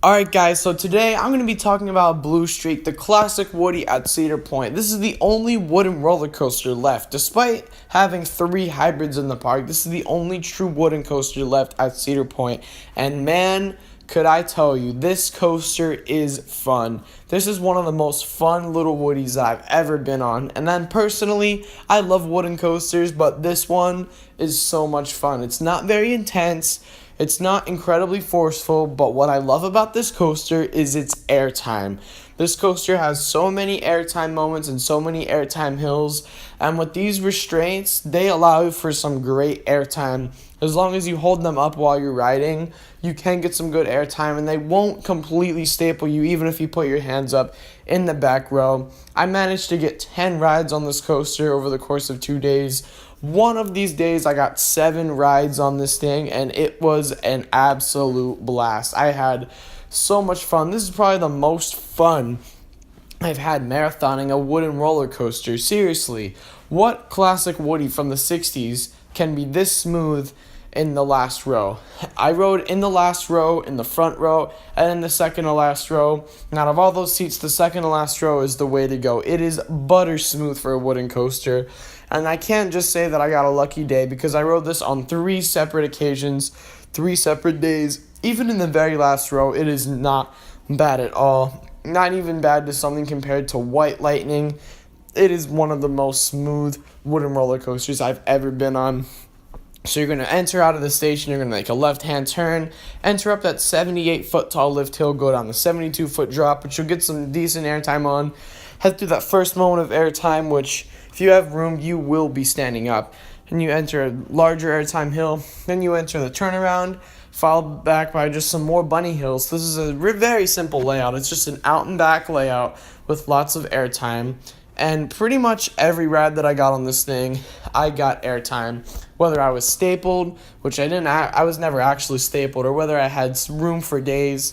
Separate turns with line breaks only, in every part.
Alright guys, so today I'm going to be talking about Blue Streak, the classic Woody at Cedar Point. This is the only wooden roller coaster left. Despite having 3 hybrids in the park, this is the only true wooden coaster left at Cedar Point. And man, could I tell you, this coaster is fun. This is one of the most fun little Woodies I've ever been on. And then personally, I love wooden coasters, but this one is so much fun. It's not very intense. It's not incredibly forceful, but what I love about this coaster is its airtime. This coaster has so many airtime moments and so many airtime hills, and with these restraints, they allow for some great airtime. As long as you hold them up while you're riding, you can get some good airtime, and they won't completely staple you even if you put your hands up in the back row. I managed to get 10 rides on this coaster over the course of 2 days. One of these days I got 7 rides on this thing, and it was an absolute blast. I had so much fun. This is probably the most fun I've had marathoning a wooden roller coaster. Seriously, what classic Woody from the 60s can be this smooth in the last row? I rode in the last row, in the front row, and in the second to last row. And out of all those seats, the second to last row is the way to go. It is butter smooth for a wooden coaster. And I can't just say that I got a lucky day, because I rode this on 3 separate occasions, 3 separate days. Even in the very last row, it is not bad at all. Not even bad to something compared to White Lightning. It is one of the most smooth wooden roller coasters I've ever been on. So you're going to enter out of the station, you're going to make a left-hand turn, enter up that 78-foot tall lift hill, go down the 72-foot drop, which you'll get some decent airtime on. Head through that first moment of airtime, which, if you have room, you will be standing up. And you enter a larger airtime hill, then you enter the turnaround, followed back by just some more bunny hills. This is a very simple layout. It's just an out-and-back layout with lots of airtime. And pretty much every ride that I got on this thing, I got airtime. Whether I was stapled, which I was never actually stapled, or whether I had room for days.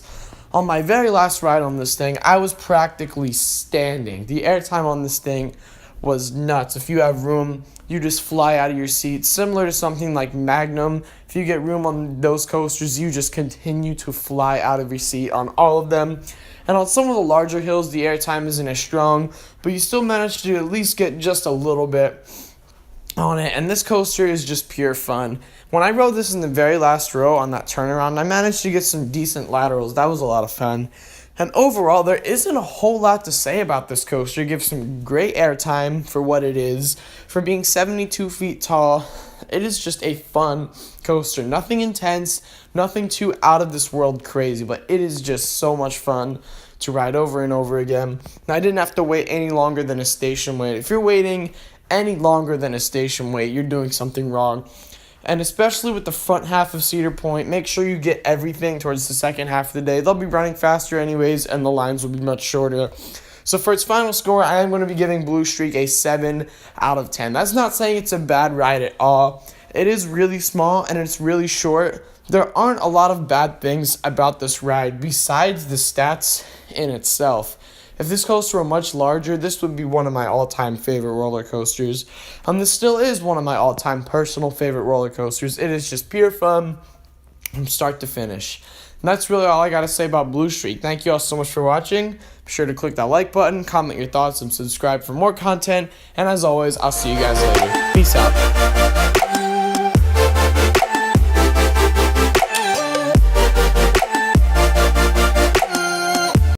On my very last ride on this thing, I was practically standing. The airtime on this thing was nuts. If you have room, you just fly out of your seat. Similar to something like Magnum, if you get room on those coasters, you just continue to fly out of your seat on all of them. And on some of the larger hills, the airtime isn't as strong, but you still manage to at least get just a little bit on it. And this coaster is just pure fun. When I rode this in the very last row on that turnaround, I managed to get some decent laterals. That was a lot of fun. And overall, there isn't a whole lot to say about this coaster. It gives some great airtime for what it is. For being 72 feet tall, it is just a fun coaster. Nothing intense, nothing too out of this world crazy, but it is just so much fun to ride over and over again. And I didn't have to wait any longer than a station wait. If you're waiting any longer than a station wait, you're doing something wrong. And especially with the front half of Cedar Point, make sure you get everything towards the second half of the day. They'll be running faster anyways, and the lines will be much shorter. So for its final score, I am going to be giving Blue Streak a 7 out of 10. That's not saying it's a bad ride at all. It is really small, and it's really short. There aren't a lot of bad things about this ride besides the stats in itself. If this coaster were much larger, this would be one of my all-time favorite roller coasters. This still is one of my all-time personal favorite roller coasters. It is just pure fun from start to finish. And that's really all I got to say about Blue Streak. Thank you all so much for watching. Be sure to click that like button, comment your thoughts, and subscribe for more content. And as always, I'll see you guys later. Peace out.